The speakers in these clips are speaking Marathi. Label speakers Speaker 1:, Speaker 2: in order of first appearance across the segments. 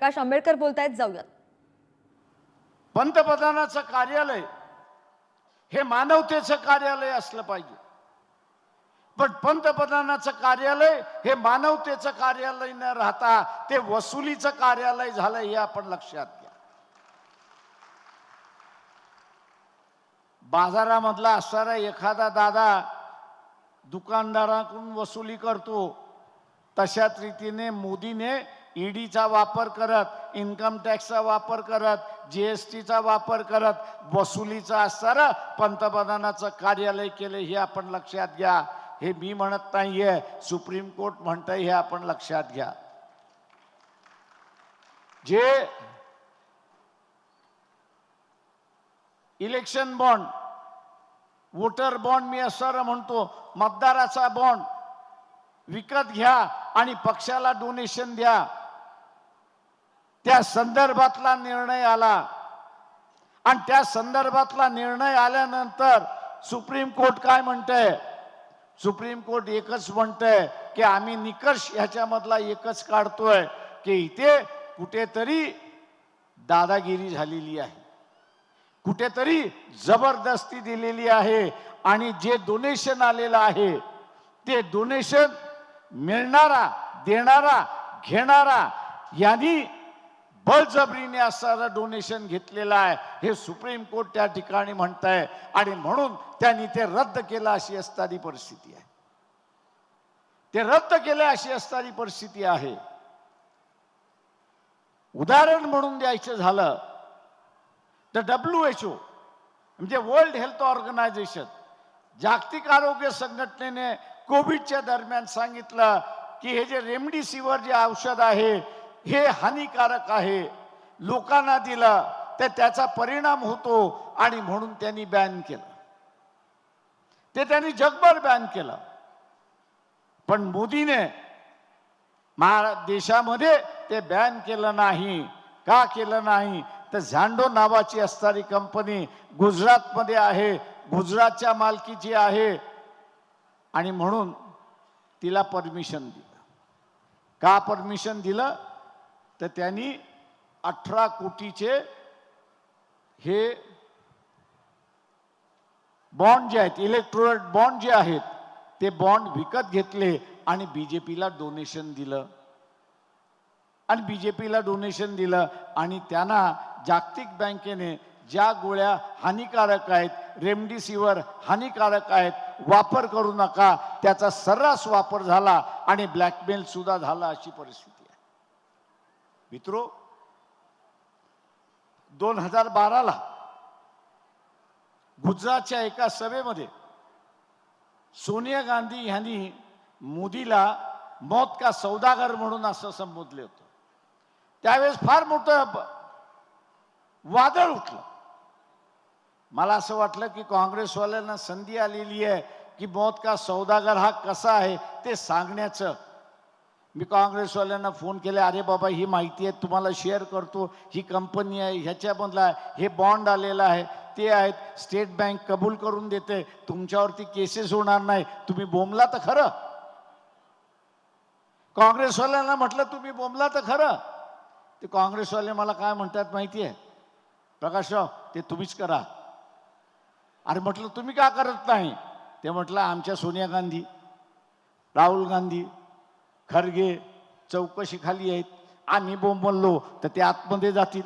Speaker 1: प्रकाश आंबेडकर बोलतायत, जाऊयात.
Speaker 2: पंतप्रधानाचं कार्यालय हे मानवतेचं कार्यालय असलं पाहिजे, पण पंतप्रधानाचं कार्यालय हे मानवतेचं कार्यालय न राहता ते वसुलीचं कार्यालय झालं, हे आपण लक्षात घ्या. बाजारामधला असणारा एखादा दादा दुकानदाराकडून वसुली करतो, तशाच रीतीने मोदीने ईडीचा वापर करत, इन्कम टॅक्सचा वापर करत, जीएसटीचा वापर करत वसुलीचा असणारं पंतप्रधानाचं कार्यालय केलं, हे आपण लक्षात घ्या. हे मी म्हणत नाहीये, सुप्रीम कोर्ट म्हणतंय, हे आपण लक्षात घ्या. जे इलेक्शन बॉन्ड, वोटर बॉन्ड मी असं म्हणतो, मतदाराचा बॉन्ड विकत घ्या आणि पक्षाला डोनेशन द्या, त्या संदर्भातला निर्णय आला आणि त्या संदर्भातला निर्णय आल्यानंतर सुप्रीम कोर्ट काय म्हणतंय? सुप्रीम कोर्ट एकच म्हणतंय की आम्ही निकष ह्याच्यामधला एकच काढतोय की इथे कुठेतरी दादागिरी झालेली आहे, कुठेतरी जबरदस्ती दिलेली आहे आणि जे डोनेशन आलेलं आहे ते डोनेशन मिळणारा, देणारा, घेणारा यांनी बळजबरीने असणारं डोनेशन घेतलेलं आहे, हे सुप्रीम कोर्ट त्या ठिकाणी म्हणतंय. आणि म्हणून त्यांनी ते रद्द केलं अशी असणारी परिस्थिती आहे. ते रद्द केले अशी असणारी परिस्थिती आहे. उदाहरण म्हणून द्यायचं झालं तर WHO म्हणजे वर्ल्ड हेल्थ ऑर्गनायझेशन, जागतिक आरोग्य संघटनेने कोविडच्या दरम्यान सांगितलं की हे जे रेमडेसिवीर जे औषध आहे हे हानिकारक आहे, लोकांना दिलं तर त्याचा परिणाम होतो आणि म्हणून त्यांनी बॅन केलं. ते त्यांनी जगभर बॅन केलं. पण मोदीने देशामध्ये ते बॅन केलं नाही. का केलं नाही? तर झांडो नावाची असणारी कंपनी गुजरातमध्ये आहे, गुजरातच्या मालकीची आहे आणि म्हणून तिला परमिशन दिलं. का परमिशन दिलं? तर त्यांनी 18 कोटीचे हे बॉन्ड जे आहेत, इलेक्ट्रोल बॉन्ड जे आहेत, ते बॉन्ड विकत घेतले आणि बीजेपीला डोनेशन दिलं. आणि बीजेपीला डोनेशन दिलं आणि त्यांना जागतिक बँकेने ज्या गोळ्या हानिकारक आहेत, रेमडेसिवीर हानिकारक आहेत, वापर करू नका, त्याचा सर्रास वापर झाला आणि ब्लॅकमेल सुद्धा झाला, अशी परिस्थिती आहे. मित्रो, 2012ला गुजरातच्या एका सभेमध्ये सोनिया गांधी यांनी मोदीला मौत का सौदागर म्हणून असं संबोधले होते. त्यावेळेस फार मोठं वादळ उठलं. मला असं वाटलं की काँग्रेसवाल्यांना संधी आलेली आहे की मौत का सौदागर हा कसा आहे ते सांगण्याचं. मी काँग्रेसवाल्यांना फोन केले, अरे बाबा ही माहिती आहे तुम्हाला शेअर करतो, ही कंपनी आहे, ह्याच्यामधला हे बॉन्ड आलेला आहे, ते आहेत, स्टेट बँक कबूल करून देते, तुमच्यावरती केसेस होणार नाही, तुम्ही बोंबला तर खरं. काँग्रेसवाल्यांना म्हटलं तुम्ही बोंबला तर खरं. ते काँग्रेसवाले मला काय म्हणतात माहिती आहे? प्रकाशराव, ते तुम्हीच करा. अरे म्हटलं तुम्ही का करत नाही? ते म्हटलं आमच्या सोनिया गांधी, राहुल गांधी, खरगे चौकशी खाली आहेत, आम्ही बोंबलो तर ते आतमध्ये जातील,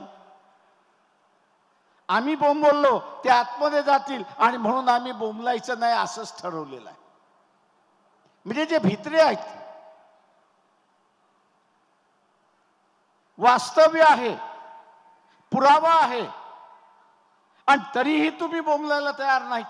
Speaker 2: आम्ही बोंबलो ते आतमध्ये जातील आणि म्हणून आम्ही बोंबलायचं नाही असंच ठरवलेलं आहे. म्हणजे जे भित्रे आहेत, वास्तव्य आहे, पुरावा आहे आणि तरीही तुम्ही बोंबलायला तयार नाहीत.